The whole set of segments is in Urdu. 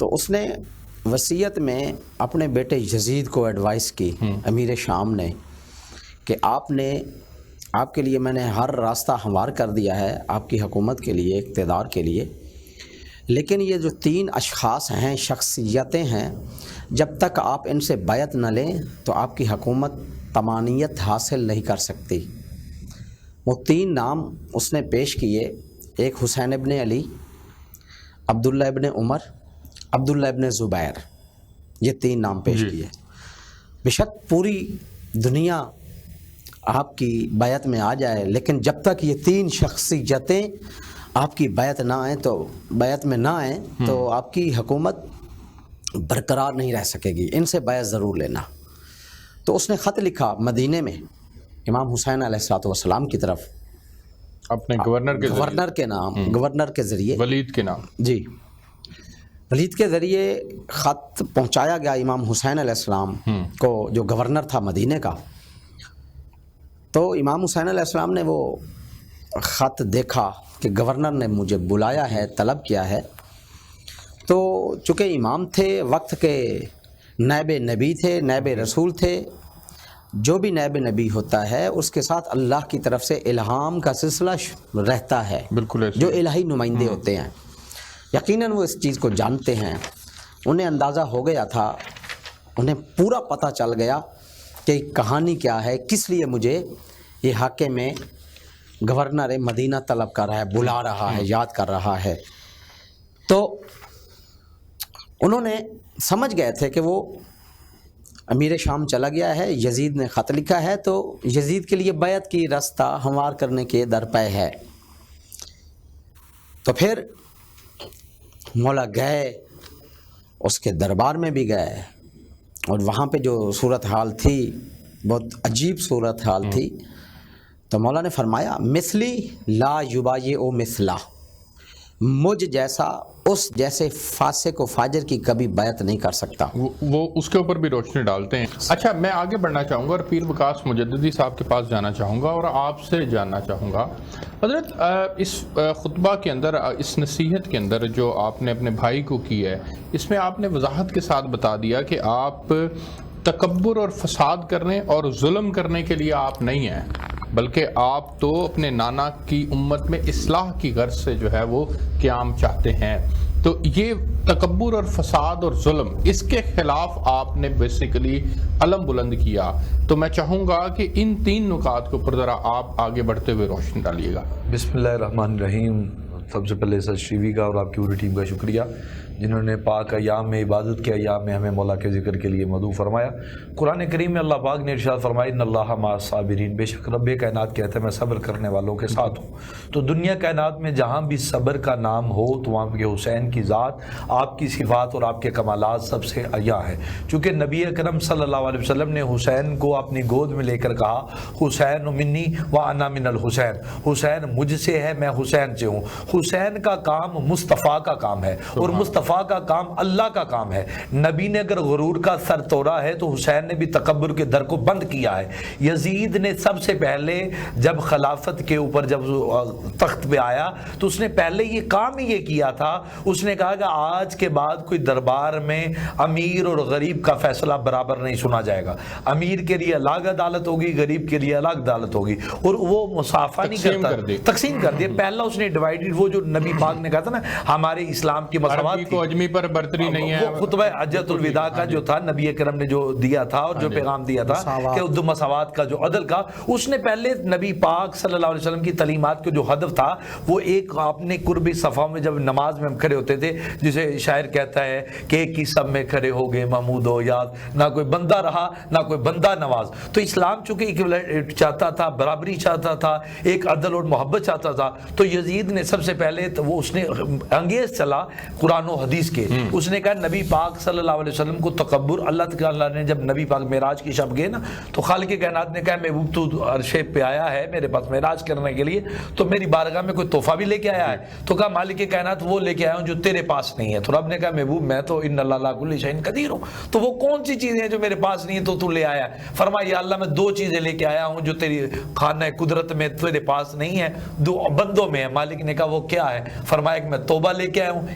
تو اس نے وصیت میں اپنے بیٹے یزید کو ایڈوائس کی امیر شام نے کہ آپ کے لیے میں نے ہر راستہ ہموار کر دیا ہے آپ کی حکومت کے لیے، اقتدار کے لیے، لیکن یہ جو 3 اشخاص ہیں، شخصیتیں ہیں، جب تک آپ ان سے بیعت نہ لیں تو آپ کی حکومت تمانیت حاصل نہیں کر سکتی۔ وہ 3 نام اس نے پیش کیے، ایک حسین ابن علی، عبداللہ ابن عمر، عبداللہ ابن زبیر، یہ 3 نام پیش کیے۔ بیشک پوری دنیا آپ کی بیعت میں آ جائے، لیکن جب تک یہ 3 شخصیتیں آپ کی بیعت میں نہ آئیں تو آپ کی حکومت برقرار نہیں رہ سکے گی، ان سے بیعت ضرور لینا۔ تو اس نے خط لکھا مدینے میں امام حسین علیہ السلام کی طرف، اپنے گورنر کے ذریعے، ولید کے نام، جی، ولید کے ذریعے خط پہنچایا گیا امام حسین علیہ السلام کو، جو گورنر تھا مدینے کا۔ تو امام حسین علیہ السلام نے وہ خط دیکھا کہ گورنر نے مجھے بلایا ہے، طلب کیا ہے۔ تو چونکہ امام تھے، وقت کے نائب نبی تھے، نائب رسول تھے، جو بھی نائب نبی ہوتا ہے اس کے ساتھ اللہ کی طرف سے الہام کا سلسلہ رہتا ہے، بالکل ایسے جو الہی نمائندے ہوتے ہیں، یقیناً وہ اس چیز کو جانتے ہیں۔ انہیں اندازہ ہو گیا تھا، انہیں پورا پتہ چل گیا کہ کہانی کیا ہے، کس لیے مجھے یہ حاکم میں گورنر مدینہ طلب کر رہا ہے، بلا رہا ہے، یاد کر رہا ہے۔ تو انہوں نے سمجھ گئے تھے کہ وہ امیر شام چلا گیا ہے، یزید نے خط لکھا ہے، تو یزید کے لیے بیعت کی راستہ ہموار کرنے کے درپے ہے۔ تو پھر مولا گئے، اس کے دربار میں بھی گئے، اور وہاں پہ جو صورتحال تھی بہت عجیب صورتحال تھی۔ تو مولا نے فرمایا مثلی لا یبایع مثلا، مجھ جیسا اس جیسے فاسق و فاجر کی کبھی بیعت نہیں کر سکتا۔ وہ اس کے اوپر بھی روشنی ڈالتے ہیں۔ اچھا، میں آگے بڑھنا چاہوں گا اور پیر وقاص مجددی صاحب کے پاس جانا چاہوں گا اور آپ سے جاننا چاہوں گا حضرت، اس خطبہ کے اندر، اس نصیحت کے اندر جو آپ نے اپنے بھائی کو کی ہے، اس میں آپ نے وضاحت کے ساتھ بتا دیا کہ آپ تکبر اور فساد کرنے اور ظلم کرنے کے لیے آپ نہیں ہیں، بلکہ آپ تو اپنے نانا کی امت میں اصلاح کی غرض سے جو ہے وہ قیام چاہتے ہیں۔ تو یہ تکبر اور فساد اور ظلم، اس کے خلاف آپ نے بیسیکلی علم بلند کیا۔ تو میں چاہوں گا کہ ان 3 نکات کے اوپر ذرا آپ آگے بڑھتے ہوئے روشنی ڈالیے گا۔ بسم اللہ الرحمن الرحیم۔ سب سے پہلے سر شریفی کا اور آپ کی پوری ٹیم کا شکریہ جنہوں نے پاک ایام میں، عبادت کے ایام میں ہمیں مولا کے ذکر کے لیے مدعو فرمایا۔ قرآن کریم میں اللہ پاک نے ارشاد فرمایا ان اللہ مع الصابرین، بے شک رب کائنات کہتا ہے میں صبر کرنے والوں کے ساتھ ہوں۔ تو دنیا کائنات میں جہاں بھی صبر کا نام ہو تو وہاں کے حسین کی ذات، آپ کی صفات اور آپ کے کمالات سب سے عیاں ہے۔ چونکہ نبی اکرم صلی اللہ علیہ وسلم نے حسین کو اپنی گود میں لے کر کہا حسین منی وانا من الحسین، حسین مجھ سے ہے، میں حسین سے ہوں۔ حسین کا کام مصطفیٰ کا کام ہے اور مصطفیٰ کا کام اللہ کا کام ہے۔ نبی نے اگر غرور کا سر توڑا ہے تو حسین نے بھی تکبر کے در کو بند کیا ہے۔ یزید نے سب سے پہلے جب خلافت کے اوپر جب تخت پہ آیا تو اس نے پہلے یہ کام ہی یہ کیا تھا، اس نے کہا کہ آج کے بعد کوئی دربار میں امیر اور غریب کا فیصلہ برابر نہیں سنا جائے گا، امیر کے لیے الگ عدالت ہوگی، غریب کے لیے الگ عدالت ہوگی، اور وہ مسافہ نہیں کرتا، تقسیم کر دیا۔ پہلا اس نے ڈیوائیڈ، وہ جو نبی پاک نے کہا تھا نا ہمارے اسلام کی مساوات کی، اجمی پر برتری نہیں ہے، وہ خطبہ حجۃ الوداع کا جو تھا نبی اکرم نے جو دیا تھا اور جو پیغام دیا تھا کہ دو مساوات کا، جو عدل کا، اس نے پہلے نبی پاک صلی اللہ علیہ وسلم کی تعلیمات کا جو ہدف تھا وہ ایک اپنے قربی صفا میں جب نماز میں ہم کھڑے ہوتے تھے، جسے شاعر کہتا ہے کہ ایک ہی سب میں کھڑے ہو گئے محمود و یاد، نہ کوئی بندہ رہا نہ کوئی بندہ نواز۔ تو اسلام چونکہ ایک چاہتا تھا، برابری چاہتا تھا، ایک عدل اور محبت چاہتا تھا، تو یزید نے سب سے پہلے تو وہ اس نے انگیز چلا قرآن و حدیث کے، اس نے کہا نبی پاک صلی اللہ علیہ وسلم کو تکبر، اللہ تعالیٰ نے جب نبی پاک معراج کی شب گئے نا تو خالق کائنات نے کہا محبوب تو عرش پہ آیا ہے میرے پاس معراج کرنے کے لیے، تو میری بارگاہ میں کوئی تحفہ بھی لے کے آیا ہے؟ تو کہا مالک کائنات وہ لے کے آیا ہوں جو تیرے پاس نہیں ہے۔ تو رب نے کہا محبوب میں تو ان اللہ علی کل شیء قدیر ہوں، تو وہ کون سی چیزیں ہیں جو میرے پاس نہیں ہے تو لے آیا ہے؟ فرمایا یا اللہ میں 2 چیزیں لے کے آیا ہوں جو تیری خانہ قدرت میں تیرے پاس نہیں ہے، 2 بندوں میں ہے۔ مالک نے کہا وہ کیا ہے؟ فرمایا ایک میں توبہ لے کے آیا ہوں،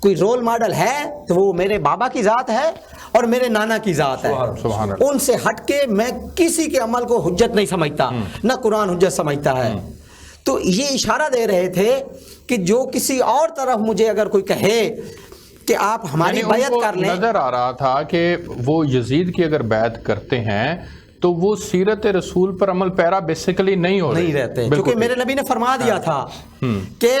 کوئی رول ماڈل ہے تو وہ میرے بابا کی ذات ہے اور میرے نانا کی ذات ہے. سبحان اللہ. ان سے ہٹ کے میں کسی کے عمل کو حجت نہیں سمجھتا, نہ قرآن حجت سمجھتا ہے. تو یہ اشارہ دے رہے تھے کہ جو کسی اور طرف مجھے اگر کوئی کہے کہ آپ ہماری بیعت کر لیں. نظر آ رہا تھا کہ وہ یزید کی اگر بیعت کرتے ہیں تو وہ سیرت رسول پر عمل پیرا بیسیکلی نہیں رہتے, کیونکہ میرے نبی نے فرما دیا تھا کہ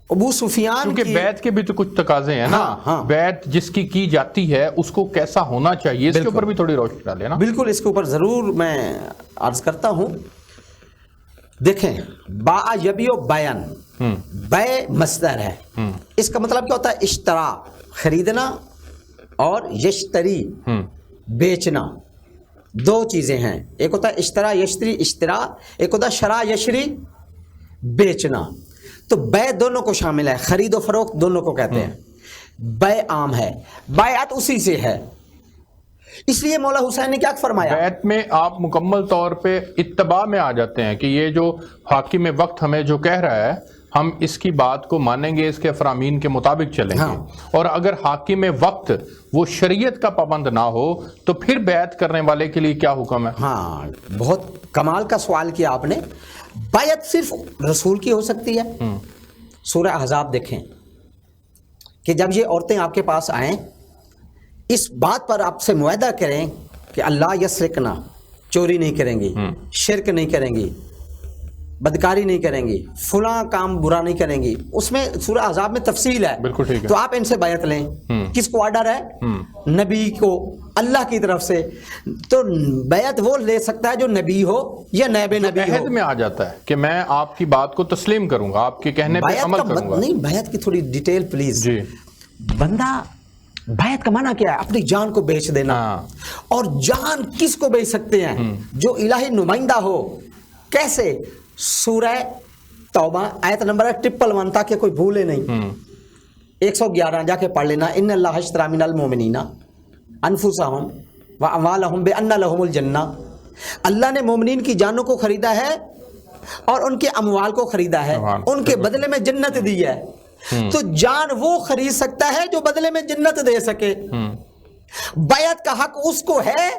ابو سفیان کیونکہ بیعت کے بھی تو کچھ تقاضے ہیں نا. بیعت جس کی جاتی ہے اس کو کیسا ہونا چاہیے, اس کے اوپر بھی تھوڑی روشنی ڈالیں نا. بالکل, اس کے اوپر ضرور میں عرض کرتا ہوں. دیکھیں, با یبیو بیان, بے مصدر ہے, اس کا مطلب کیا ہوتا ہے؟ اشترا, خریدنا, اور یشتری, بیچنا. دو چیزیں ہیں, ایک ہوتا ہے اشترا یشتری, اشترا, ایک ہوتا ہے شرا یشری, بیچنا. تو بے دونوں کو شامل ہے, خرید و فروخت دونوں کو کہتے ہیں. بے عام ہے, بیعت اسی سے ہے. اس لیے مولا حسین نے کیا فرمایا؟ بیعت میں آپ مکمل طور پہ اتباع میں آ جاتے ہیں کہ یہ جو حاکم وقت ہمیں جو کہہ رہا ہے ہم اس کی بات کو مانیں گے, اس کے فرامین کے مطابق چلیں گے. اور اگر حاکم وقت وہ شریعت کا پابند نہ ہو تو پھر بیعت کرنے والے کے لیے کیا حکم ہے؟ ہاں, بہت کمال کا سوال کیا آپ نے. بیعت صرف رسول کی ہو سکتی ہے. سورہ احزاب دیکھیں کہ جب یہ عورتیں آپ کے پاس آئیں, اس بات پر آپ سے معاہدہ کریں کہ اللہ یسرکنا, چوری نہیں کریں گی, شرک نہیں کریں گی, بدکاری نہیں کریں گی, فلاں کام برا نہیں کریں گی. اس میں سورہ احزاب میں تفصیل ہے. بالکل ٹھیک ہے. تو آپ ان سے بیعت لیں. کس کو آرڈر ہے؟ نبی کو, اللہ کی طرف سے. تو بیعت وہ لے سکتا ہے جو نبی ہو یا نائب نبی ہو. عہد میں آ جاتا ہے کہ میں آپ کی بات کو تسلیم کروں گا, آپ کے کہنے پہ عمل کروں گا. نہیں, بیعت کی تھوڑی ڈیٹیل پلیز. جی, بندہ بیعت کا معنی کیا ہے؟ اپنی جان کو بیچ دینا. اور جان کس کو بیچ سکتے ہیں؟ جو الہی نمائندہ ہو. کیسے؟ سورہ توبہ آیت نمبر 111, تاکہ کوئی بھولے نہیں. 111 جا کے پڑھ لینا. ان اللہ اشتری من المؤمنین انفسہم واموالہم بان لہم الجنہ. اللہ نے مومنین کی جانوں کو خریدا ہے اور ان کے اموال کو خریدا ہے, ان کے بدلے میں جنت دی ہے. تو جان وہ خرید سکتا ہے جو بدلے میں جنت دے سکے. بیعت کا حق اس کو ہے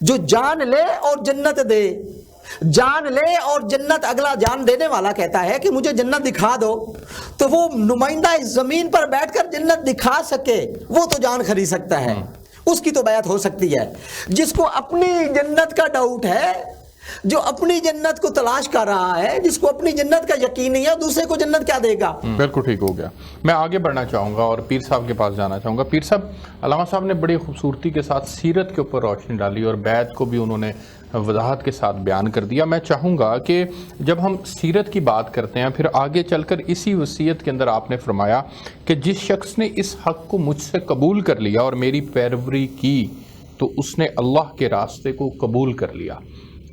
جو جان لے اور جنت دے. جان لے اور جنت, اگلا جان دینے والا کہتا ہے کہ مجھے جنت دکھا دو, تو وہ نمائندہ اس زمین پر بیٹھ کر جنت دکھا سکے, وہ تو جان خرید سکتا ہے. اس کی تو بیعت ہو سکتی ہے. جس کو اپنی جنت کا ڈاؤٹ ہے, جو اپنی جنت کو تلاش کر رہا ہے, جس کو اپنی جنت کا یقین نہیں ہے, دوسرے کو جنت کیا دے گا؟ بالکل ٹھیک ہو گیا. میں آگے بڑھنا چاہوں گا اور پیر صاحب کے پاس جانا چاہوں گا. پیر صاحب, علامہ صاحب نے بڑی خوبصورتی کے ساتھ سیرت کے اوپر روشنی ڈالی اور بیعت کو بھی انہوں نے وضاحت کے ساتھ بیان کر دیا. میں چاہوں گا کہ جب ہم سیرت کی بات کرتے ہیں, پھر آگے چل کر اسی وصیت کے اندر آپ نے فرمایا کہ جس شخص نے اس حق کو مجھ سے قبول کر لیا اور میری پیروی کی تو اس نے اللہ کے راستے کو قبول کر لیا.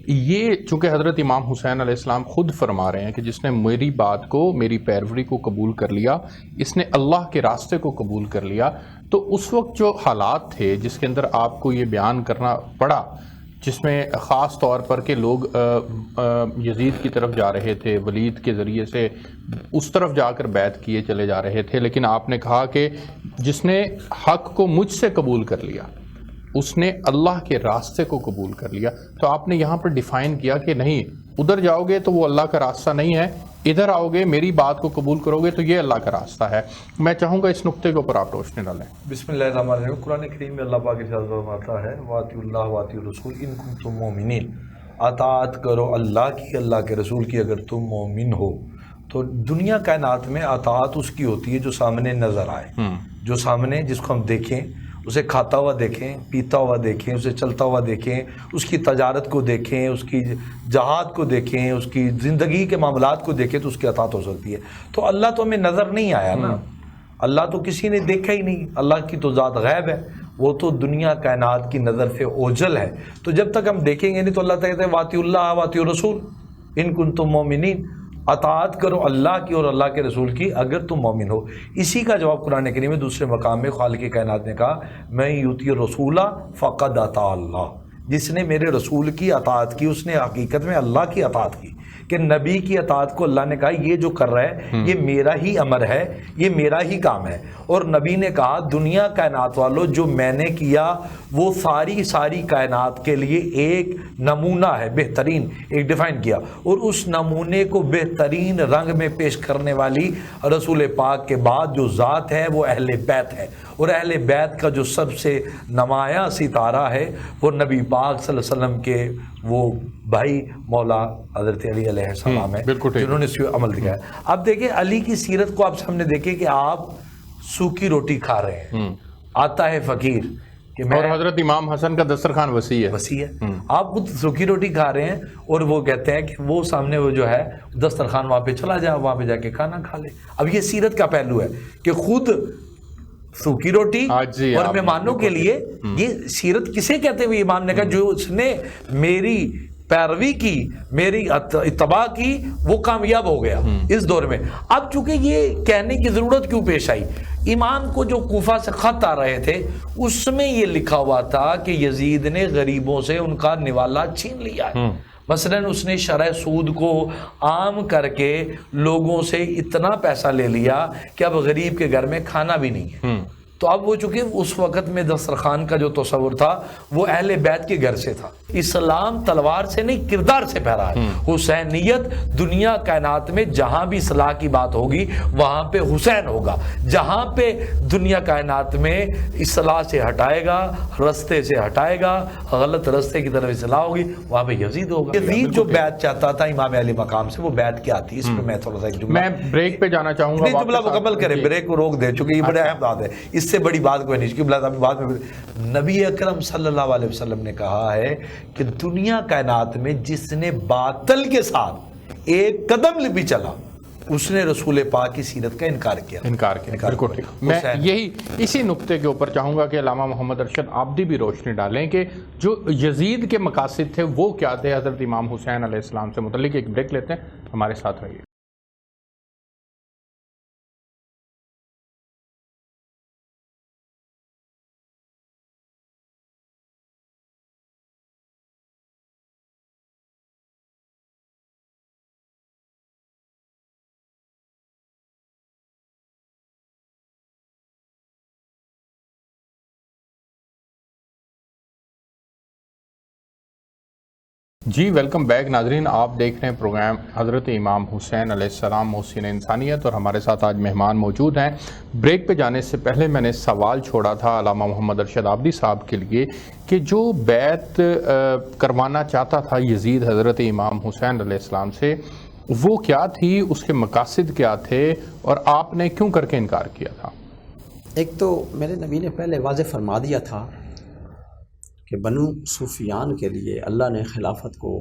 یہ چونکہ حضرت امام حسین علیہ السلام خود فرما رہے ہیں کہ جس نے میری بات کو, میری پیروی کو قبول کر لیا, اس نے اللہ کے راستے کو قبول کر لیا. تو اس وقت جو حالات تھے جس کے اندر آپ کو یہ بیان کرنا پڑا, جس میں خاص طور پر کہ لوگ یزید کی طرف جا رہے تھے, ولید کے ذریعے سے اس طرف جا کر بیعت کیے چلے جا رہے تھے, لیکن آپ نے کہا کہ جس نے حق کو مجھ سے قبول کر لیا اس نے اللہ کے راستے کو قبول کر لیا. تو آپ نے یہاں پر ڈیفائن کیا کہ نہیں, ادھر جاؤ گے تو وہ اللہ کا راستہ نہیں ہے, ادھر آؤ گے میری بات کو قبول کرو گے تو یہ اللہ کا راستہ ہے. میں چاہوں گا اس نقطے کے اوپر آپ روشنی ڈالیں. بسم اللہ الرحمن الرحیم. قرآن کریم میں اللہ پاک ارشاد فرماتا ہے واطیعوا اللہ واطیعوا الرسول ان کنتم مؤمنین. اطاعت کرو اللہ کی, اللہ کے رسول کی اگر تم مومن ہو. تو دنیا کائنات میں اطاعت اس کی ہوتی ہے جو سامنے نظر آئے, جو سامنے, جس کو ہم دیکھیں, اسے کھاتا ہوا دیکھیں, پیتا ہوا دیکھیں, اسے چلتا ہوا دیکھیں, اس کی تجارت کو دیکھیں, اس کی جہاد کو دیکھیں, اس کی زندگی کے معاملات کو دیکھیں, تو اس کی اطاعت ہو سکتی ہے. تو اللہ تو ہمیں نظر نہیں آیا نا, اللہ تو کسی نے دیکھا ہی نہیں, اللہ کی تو ذات غیب ہے, وہ تو دنیا کائنات کی نظر سے اوجھل ہے. تو جب تک ہم دیکھیں گے نہیں تو اللہ کہتے ہیں واطیعوا اللہ واطیعوا الرسول ان کنتم مؤمنین. اطاعت کرو اللہ کی اور اللہ کے رسول کی اگر تم مومن ہو. اسی کا جواب قرآن کریم میں دوسرے مقام میں خالق کائنات نے کہا میں یوتی رسولہ فقد اطاع اللہ. جس نے میرے رسول کی اطاعت کی اس نے حقیقت میں اللہ کی اطاعت کی. کہ نبی کی اطاعت کو اللہ نے کہا یہ جو کر رہا ہے یہ میرا ہی امر ہے، یہ میرا ہی کام ہے، اور نبی نے کہا دنیا کائنات والو جو میں نے کیا وہ ساری کائنات کے لیے ایک نمونہ ہے، بہترین ایک ڈیفائن کیا، اور اس نمونے کو بہترین رنگ میں پیش کرنے والی رسول پاک کے بعد جو ذات ہے وہ اہل بیت ہے، اور اہل بیت کا جو سب سے نمایاں ستارہ ہے وہ نبی پاک صلی اللہ علیہ وسلم کے وہ بھائی مولا حضرت علی علیہ السلام ہے جنہوں نے اس پہ عمل دکھایا۔ اب دیکھیں علی کی سیرت کو آپ سامنے دیکھیں کہ آپ سوکھی روٹی کھا رہے ہیں، آتا ہے فقیر کہ میں، اور حضرت امام حسن کا دسترخوان وسیع ہے، آپ خود سوکھی روٹی کھا رہے ہیں، اور وہ کہتے ہیں کہ وہ سامنے وہ جو ہے دسترخوان وہاں پہ چلا جائے، وہاں پہ جا کے کھانا کھا لے۔ اب یہ سیرت کا پہلو ہے کہ خود سوکھی روٹی اور مہمانوں کے لیے، یہ سیرت کسے کہتے ہوئے امام نے کہا جو اس نے میری پیروی کی، میری اتباع کی، وہ کامیاب ہو گیا اس دور میں۔ اب چونکہ یہ کہنے کی ضرورت کیوں پیش آئی، امام کو جو کوفہ سے خط آ رہے تھے اس میں یہ لکھا ہوا تھا کہ یزید نے غریبوں سے ان کا نوالا چھین لیا ہے، مثلا اس نے شرح سود کو عام کر کے لوگوں سے اتنا پیسہ لے لیا کہ اب غریب کے گھر میں کھانا بھی نہیں ہے۔ تو اب وہ چونکہ اس وقت میں دسترخوان کا جو تصور تھا وہ اہل بیت کے گھر سے تھا۔ اسلام تلوار سے نہیں کردار سے پھیرا ہے، حسینیت دنیا کائنات میں جہاں بھی اصلاح کی بات ہوگی وہاں پہ حسین ہوگا، جہاں پہ دنیا کائنات میں اصلاح سے ہٹائے گا، رستے سے ہٹائے گا، غلط رستے کی طرف اصلاح ہوگی وہاں پہ یزید ہوگا۔ یزید جو بیعت چاہتا تھا امام علی مقام سے وہ بیعت کیا تھی، اس پہ میں تھوڑا سا ایک جملہ، میں بریک پہ جانا چاہوں گا، جملہ مکمل کریں، بریک کو روک دیں چونکہ یہ بڑے اہم بات ہے، اس سے بڑی بات کوئی نہیں، کیونکہ بعد میں نبی اکرم صلی اللہ علیہ وسلم نے کہا ہے کہ دنیا کائنات میں جس نے باطل کے ساتھ ایک قدم بھی چلا اس نے رسول پاک کی سیرت کا انکار کیا۔ بالکل ٹھیک۔ میں یہی اسی نقطے کے اوپر چاہوں گا کہ علامہ محمد ارشد عابدی بھی روشنی ڈالیں کہ جو یزید کے مقاصد تھے وہ کیا تھے حضرت امام حسین علیہ السلام سے متعلق۔ ایک بریک لیتے ہیں، ہمارے ساتھ رہیے۔ جی ویلکم بیک ناظرین، آپ دیکھ رہے ہیں پروگرام حضرت امام حسین علیہ السلام محسن انسانیت، اور ہمارے ساتھ آج مہمان موجود ہیں۔ بریک پہ جانے سے پہلے میں نے سوال چھوڑا تھا علامہ محمد ارشد عابدی صاحب کے لیے کہ جو بیعت کروانا چاہتا تھا یزید حضرت امام حسین علیہ السلام سے وہ کیا تھی، اس کے مقاصد کیا تھے، اور آپ نے کیوں کر کے انکار کیا تھا؟ ایک تو میرے نبی نے پہلے واضح فرما دیا تھا کہ بنو سفیان کے لیے اللہ نے خلافت کو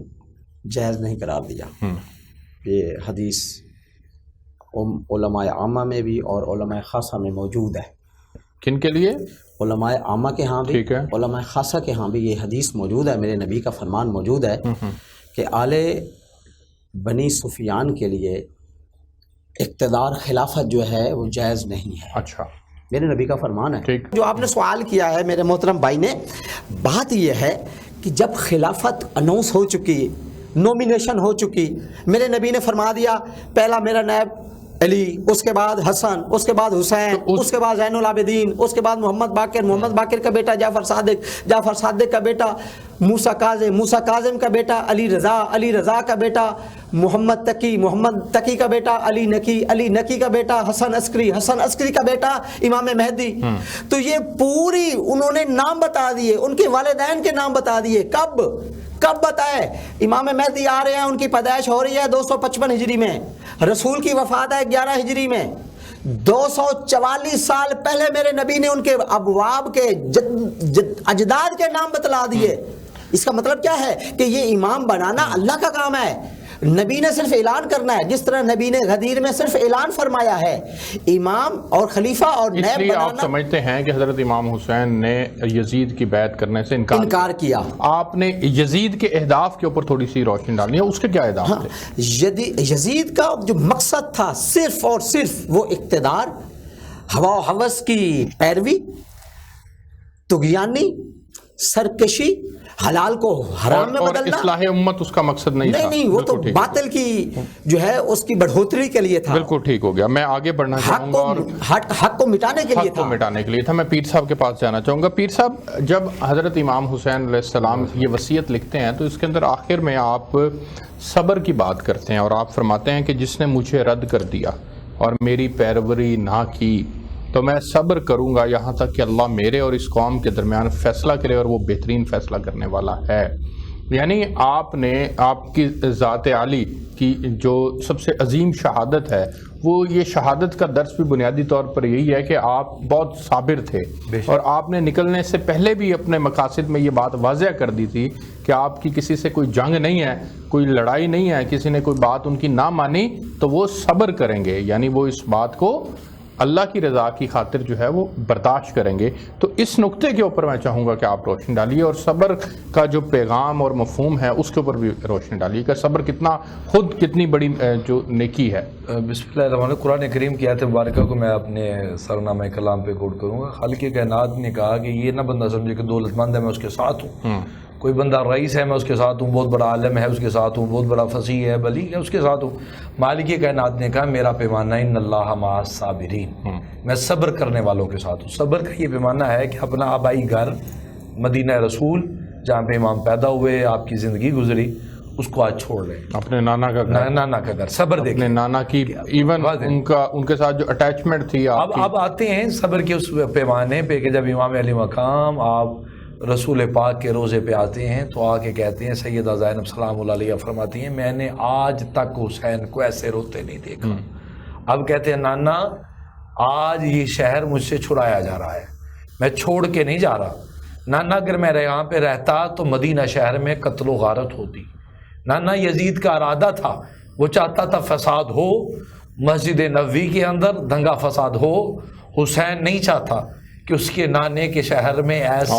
جائز نہیں قرار دیا۔ یہ حدیث علماء عامہ میں بھی اور علماء خاصہ میں موجود ہے۔ کن کے لیے؟ علماء عامہ کے ہاں بھی، علماء خاصہ کے ہاں بھی یہ حدیث موجود ہے، میرے نبی کا فرمان موجود ہے کہ آل بنی سفیان کے لیے اقتدار خلافت جو ہے وہ جائز نہیں ہے۔ اچھا، میرے نبی کا فرمان ہے۔ جو آپ نے سوال کیا ہے میرے محترم بھائی نے، بات یہ ہے کہ جب خلافت اناؤنس ہو چکی، نومینیشن ہو چکی، میرے نبی نے فرما دیا پہلا میرا نائب علی، اس کے بعد حسن، اس کے بعد حسین، اس کے بعد زین العابدین، اس کے بعد محمد باقر کا بیٹا جعفر صادق کا بیٹا موسیٰ کاظم کا بیٹا علی رضا کا بیٹا محمد تقی کا بیٹا علی نقی کا بیٹا حسن عسکری کا بیٹا امام مہدی۔ تو یہ پوری انہوں نے نام بتا دیے، ان کے والدین کے نام بتا دیے۔ کب بتائے؟ امام مہدی آ رہے ہیں، ان کی پیدائش ہو رہی ہے 255 ہجری میں، رسول کی وفات ہے 11 ہجری میں، 244 سال پہلے میرے نبی نے ان کے ابواب کے اجداد کے نام بتلا دیے۔ اس کا مطلب کیا ہے کہ یہ امام بنانا اللہ کا کام ہے، نبی نے صرف اعلان کرنا ہے، جس طرح نبی نے غدیر میں صرف اعلان فرمایا ہے۔ امام اور خلیفہ اور نیب اس لیے بنانا، آپ سمجھتے ہیں کہ حضرت امام حسین نے یزید کی بیعت کرنے سے انکار کیا۔ آپ نے یزید کے اہداف کے اوپر تھوڑی سی روشنی ڈالنی ہے، اس کے کیا اہداف تھے؟ یزید کا جو مقصد تھا صرف اور صرف وہ اقتدار، ہوا و ہوس کی پیروی، طغیانی، سرکشی، حلال کو حرام میں اور بدلنا، اصلاح امت اس کا مقصد نہیں تھا. نہیں وہ تو بالکل ٹھیک. باطل کی جو ہے اس کی بڑھوتری کے لیے تھا، بالکل ٹھیک ہو گیا. میں آگے بڑھنا چاہوں گا اور حق کو مٹانے کے لیے حق کو تھا. مٹانے کے لیے تھا. میں پیر صاحب کے پاس جانا چاہوں گا. پیر صاحب جب حضرت امام حسین علیہ السلام یہ وصیت لکھتے ہیں تو اس کے اندر آخر میں آپ صبر کی بات کرتے ہیں اور آپ فرماتے ہیں کہ جس نے مجھے رد کر دیا اور میری پیروری نہ کی تو میں صبر کروں گا یہاں تک کہ اللہ میرے اور اس قوم کے درمیان فیصلہ کرے اور وہ بہترین فیصلہ کرنے والا ہے. یعنی آپ نے آپ کی ذات عالی کی جو سب سے عظیم شہادت ہے وہ یہ شہادت کا درس بھی بنیادی طور پر یہی ہے کہ آپ بہت صابر تھے اور آپ نے نکلنے سے پہلے بھی اپنے مقاصد میں یہ بات واضح کر دی تھی کہ آپ کی کسی سے کوئی جنگ نہیں ہے، کوئی لڑائی نہیں ہے، کسی نے کوئی بات ان کی نہ مانی تو وہ صبر کریں گے، یعنی وہ اس بات کو اللہ کی رضا کی خاطر جو ہے وہ برداشت کریں گے. تو اس نقطے کے اوپر میں چاہوں گا کہ آپ روشنی ڈالیے اور صبر کا جو پیغام اور مفہوم ہے اس کے اوپر بھی روشنی ڈالیے کہ صبر کتنی بڑی جو نیکی ہے. بسم اللہ الرحمن الرحیم. قرآن کریم کی آیت مبارکہ کو میں اپنے سرنامہ کلام پہ کوٹ کروں گا. خالق کائنات نے کہا کہ یہ نہ بندہ سمجھے کہ دولت مند ہے میں اس کے ساتھ ہوں، کوئی بندہ رئیس ہے میں اس کے ساتھ ہوں، بہت بڑا عالم ہے اس کے ساتھ ہوں، بہت بڑا فصیح ہے بلیغ ہے اس کے ساتھ ہوں. مالک کائنات نے کہا میرا پیمانہ ان اللہ مع الصابرین، میں صبر کرنے والوں کے ساتھ ہوں. صبر کا یہ پیمانہ ہے کہ اپنا آبائی گھر مدینہ رسول جہاں پہ امام پیدا ہوئے، آپ کی زندگی گزری، اس کو آج چھوڑ لیں. اپنے نانا کا گھر صبر دیکھیں، اپنے نانا کی ایون ان کے ساتھ جو اٹیچمنٹ تھی. اب آتے ہیں صبر کے اس پیمانے پہ کہ جب امام علی مقام آپ رسول پاک کے روزے پہ آتے ہیں تو آ کے کہتے ہیں سیدہ زینب سلام اللہ علیہ فرماتی ہیں میں نے آج تک حسین کو ایسے روتے نہیں دیکھا. اب کہتے ہیں نانا آج یہ شہر مجھ سے چھڑایا جا رہا ہے، میں چھوڑ کے نہیں جا رہا. نانا اگر میں یہاں پہ رہتا تو مدینہ شہر میں قتل و غارت ہوتی. نانا یزید کا ارادہ تھا، وہ چاہتا تھا فساد ہو مسجد نبوی کے اندر، دنگا فساد ہو. حسین نہیں چاہتا کہ اس کے نانے کے شہر میں ایسی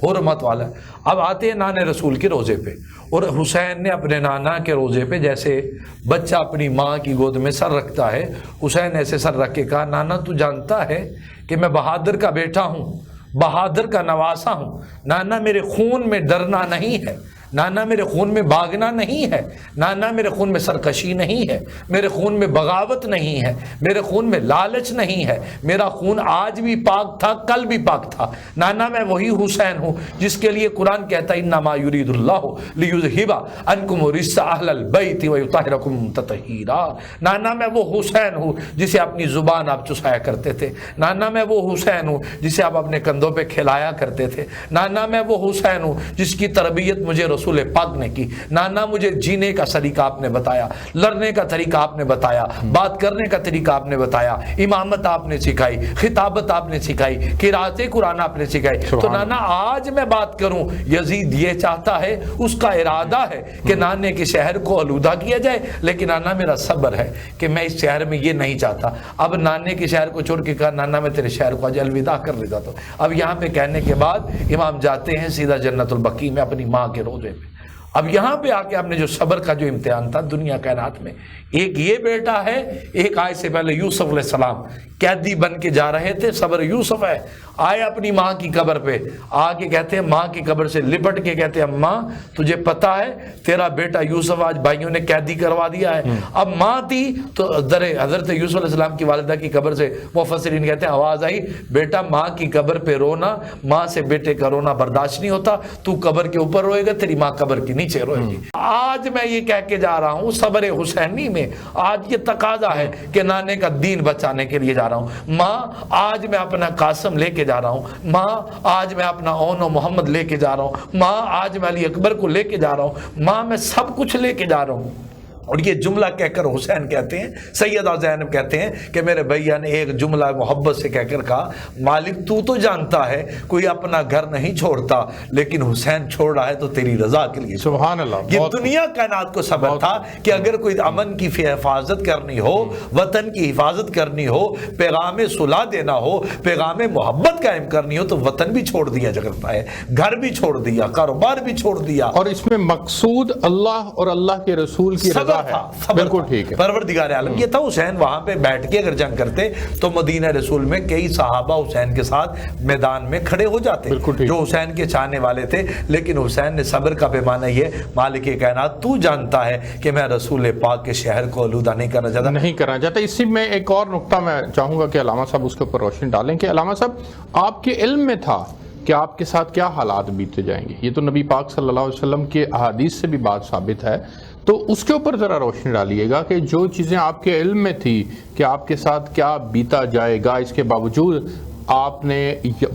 حرمت والا. اب آتے ہیں نانے رسول کے روزے پہ اور حسین نے اپنے نانا کے روزے پہ جیسے بچہ اپنی ماں کی گود میں سر رکھتا ہے، حسین ایسے سر رکھ کے کہا نانا تو جانتا ہے کہ میں بہادر کا بیٹا ہوں، بہادر کا نواسا ہوں. نانا میرے خون میں ڈرنا نہیں ہے، نانا میرے خون میں بھاگنا نہیں ہے، نانا میرے خون میں سرکشی نہیں ہے، میرے خون میں بغاوت نہیں ہے، میرے خون میں لالچ نہیں ہے. میرا خون آج بھی پاک تھا، کل بھی پاک تھا. نانا میں وہی حسین ہوں جس کے لیے قرآن کہتا ہے انما یرید اللہ لیذھب عنکم الرجس اہل البیت ویطہرکم تطہیرا. نانا میں وہ حسین ہوں جسے اپنی زبان آپ چسایا کرتے تھے. نانا میں وہ حسین ہوں جسے آپ اپنے کندھوں پہ کھلایا کرتے تھے. نانا میں وہ حسین ہوں جس کی تربیت مجھے رسول پاک نے کی. نانا مجھے جینے کا طریقہ آپ نے بتایا، لڑنے کا طریقہ آپ نے بتایا، بات کرنے کا طریقہ آپ نے بتایا، امامت آپ نے سکھائی، خطابت آپ نے سکھائی، قرأت قرآن آپ نے سکھائی. تو نانا آج میں بات کروں یزید یہ چاہتا ہے، اس کا ارادہ ہے کہ نانے کے شہر کو آلودہ کیا جائے، لیکن نانا میرا صبر ہے کہ میں اس شہر میں یہ نہیں چاہتا. اب نانے کے شہر کو چھوڑ کے کہا نانا میں تیرے شہر کو آج الوداع کر لیتا. تو اب یہاں پہ کہنے کے بعد امام جاتے ہیں سیدھا جنت البقیع میں اپنی ماں کے روزے پہ. اب یہاں پہ آ کے آپ نے جو صبر کا جو امتحان تھا دنیا کائنات میں، ایک یہ بیٹا ہے، ایک آئے سے پہلے یوسف علیہ السلام قیدی بن کے جا رہے تھے، صبر یوسف ہے. آئے اپنی ماں کی قبر پہ آ کے کہتے ہیں ماں کی قبر سے لپٹ کے کہتے ہیں ماں تجھے پتا ہے تیرا بیٹا یوسف آج بھائیوں نے قیدی کروا دیا ہے. اب ماں تھی تو حضرت یوسف علیہ السلام کی والدہ کی قبر سے مفسرین کہتے ہیں آواز آئی بیٹا ماں کی قبر پہ رونا، ماں سے بیٹے کا رونا برداشت نہیں ہوتا، تو قبر کے اوپر روئے گا، تیری ماں قبر کے نیچے روئے گی. آج میں یہ کہہ کے جا رہا ہوں صبر حسینی میں آج یہ تقاضا ہے کہ نانے کا دین بچانے کے لیے جا رہا ہوں. ماں آج میں اپنا قاسم لے کے جا رہا ہوں، ماں آج میں اپنا اون و محمد لے کے جا رہا ہوں، ماں آج میں علی اکبر کو لے کے جا رہا ہوں، ماں میں سب کچھ لے کے جا رہا ہوں. اور یہ جملہ کہہ کر حسین کہتے ہیں، سیدہ زینب کہتے ہیں کہ میرے بھیا نے ایک جملہ محبت سے کہہ کر کہا مالک تو جانتا ہے کوئی اپنا گھر نہیں چھوڑتا، لیکن حسین چھوڑ رہا ہے تو تیری رضا کے لیے. سبحان اللہ. یہ دنیا کائنات کو صبر تھا کہ اگر کوئی امن کی حفاظت کرنی ہو، وطن کی حفاظت کرنی ہو، پیغام صلح دینا ہو، پیغام محبت قائم کرنی ہو تو وطن بھی چھوڑ دیا جاتا ہے، گھر بھی چھوڑ دیا، کاروبار بھی چھوڑ دیا. اور اس میں مقصود اللہ اور اللہ کے رسول کی رضا ہے، صبر بالکل تھا۔ ٹھیک ہے۔ پروردگار عالم یہ تھا، حسین وہاں پہ بیٹھ کے اگر جنگ کرتے تو مدینہ رسول میں کئی صحابہ حسین کے ساتھ میدان میں کھڑے ہو جاتے جو حسین کے چاہنے والے تھے، لیکن حسین نے صبر کا پیمانہ یہ مالک کائنات تو جانتا ہے کہ میں رسول پاک کے شہر کو آلودہ نہیں کرنا چاہتا۔ اسی میں ایک اور نقطہ میں چاہوں گا کہ علامہ صاحب اس کے اوپر روشنی ڈالیں کہ علامہ صاحب آپ کے علم میں تھا کہ آپ کے ساتھ کیا حالات بیتے جائیں گے، یہ تو نبی پاک صلی اللہ علیہ وسلم کے احادیث سے بھی بات ثابت ہے، تو اس کے اوپر ذرا روشنی ڈالیے گا کہ جو چیزیں آپ کے علم میں تھی کہ آپ کے ساتھ کیا بیتا جائے گا، اس کے باوجود آپ نے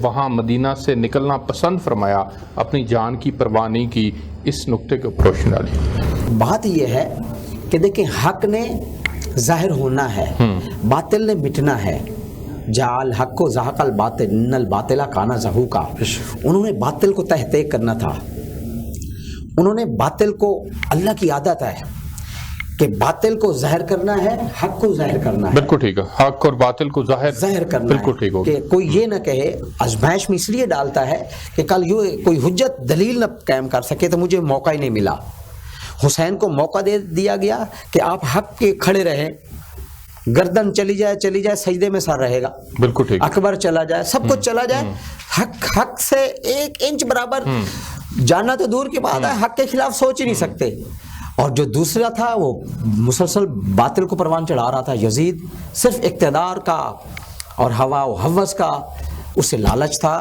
وہاں مدینہ سے نکلنا پسند فرمایا، اپنی جان کی پرواہ نہیں کی، اس نقطے کے اوپر روشنی ڈالیے۔ بات یہ ہے کہ دیکھیں حق نے ظاہر ہونا ہے، باطل نے مٹنا ہے۔ جعل حق و زحق الباطل ان الباطل کان زہوقا، انہوں نے باطل کو تحقیق کرنا تھا، انہوں نے باطل کو، اللہ کی عادت ہے کہ باطل کو ظاہر کرنا ہے، حق کو ظاہر کرنا ہے، بالکل ٹھیک ہے، حق اور باطل کو ظاہر کرنا بالکل ہے، ٹھیک ہو کہ کوئی یہ نہ کہے، آزمائش میں اس لیے ڈالتا ہے کہ کل یہ کوئی حجت دلیل نہ قائم کر سکے تو مجھے موقع ہی نہیں ملا۔ حسین کو موقع دے دیا گیا کہ آپ حق کے کھڑے رہیں، گردن چلی جائے سجدے میں سر رہے گا، بالکل ٹھیک، اکبر چلا جائے، سب کچھ چلا جائے، حق سے ایک انچ برابر جانا تو دور کی بات ہے، حق کے خلاف سوچ ہی نہیں سکتے۔ اور جو دوسرا تھا وہ مسلسل باطل کو پروان چڑھا رہا تھا، یزید صرف اقتدار کا اور ہوا و ہوس کا اسے لالچ تھا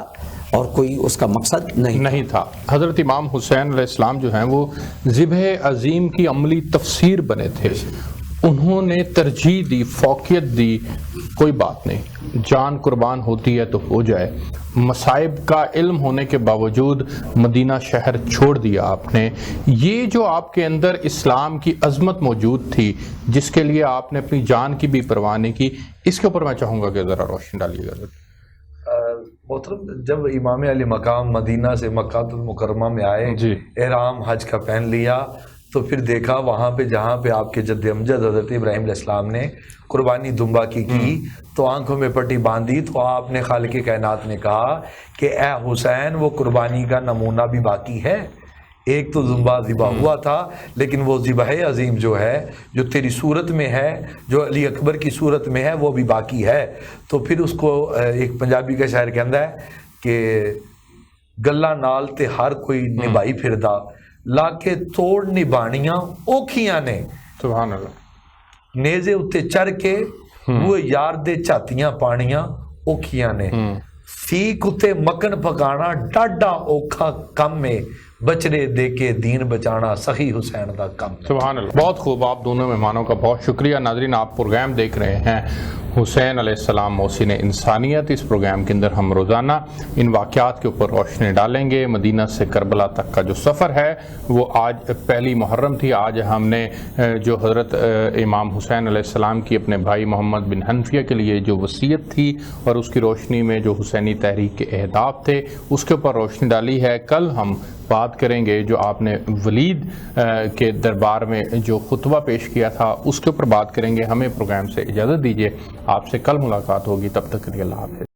اور کوئی اس کا مقصد نہیں تھا۔ حضرت امام حسین علیہ السلام جو ہیں وہ ذبح عظیم کی عملی تفسیر بنے تھے، انہوں نے ترجیح دی، فوقیت دی، کوئی بات نہیں، جان قربان ہوتی ہے تو ہو جائے۔ مصائب کا علم ہونے کے باوجود مدینہ شہر چھوڑ دیا آپ نے۔ یہ جو آپ کے اندر اسلام کی عظمت موجود تھی، جس کے لیے آپ نے اپنی جان کی بھی پرواہ نہیں کی، اس کے اوپر میں چاہوں گا کہ ذرا روشنی ڈالیے گا۔ محترم، جب امام علی مقام مدینہ سے مکہ المکرمہ میں آئے، احرام حج کا پہن لیا، تو پھر دیکھا وہاں پہ جہاں پہ آپ کے جد امجد حضرت ابراہیم علیہ السلام نے قربانی دمبا کی تو آنکھوں میں پٹی باندھی، تو آپ نے خالق کائنات نے کہا کہ اے حسین، وہ قربانی کا نمونہ بھی باقی ہے، ایک تو دمبا ذبح ہوا تھا، لیکن وہ ذبح عظیم جو ہے، جو تیری صورت میں ہے، جو علی اکبر کی صورت میں ہے، وہ بھی باقی ہے۔ تو پھر اس کو ایک پنجابی کا شاعر کہندا ہے کہ گلا نال تے ہر کوئی نبھائی پھردا، لا کے توڑ نبھانیاں اوکھیاں نے، سبحان اللہ، نیزے اتے چڑھ کے وہ یار دے چاتیاں پانیاں اوکھیاں نے، فیک اتے مکن پکانا ڈاڈا اوکھا کم میں، بچڑے دے کے دین بچانا سخی حسین دا کم ہے۔ سبحان اللہ، بہت خوب، آپ دونوں مہمانوں کا بہت شکریہ۔ ناظرین، آپ پروگرام دیکھ رہے ہیں حسین علیہ السلام محسن انسانیت۔ اس پروگرام کے اندر ہم روزانہ ان واقعات کے اوپر روشنی ڈالیں گے۔ مدینہ سے کربلا تک کا جو سفر ہے وہ آج پہلی محرم تھی، آج ہم نے جو حضرت امام حسین علیہ السلام کی اپنے بھائی محمد بن حنفیہ کے لیے جو وصیت تھی اور اس کی روشنی میں جو حسینی تحریک کے اہداف تھے اس کے اوپر روشنی ڈالی ہے۔ کل ہم بات کریں گے جو آپ نے ولید کے دربار میں جو خطبہ پیش کیا تھا اس کے اوپر بات کریں گے۔ ہمیں پروگرام سے اجازت دیجیے، آپ سے کل ملاقات ہوگی، تب تک کے لیے اللہ حافظ۔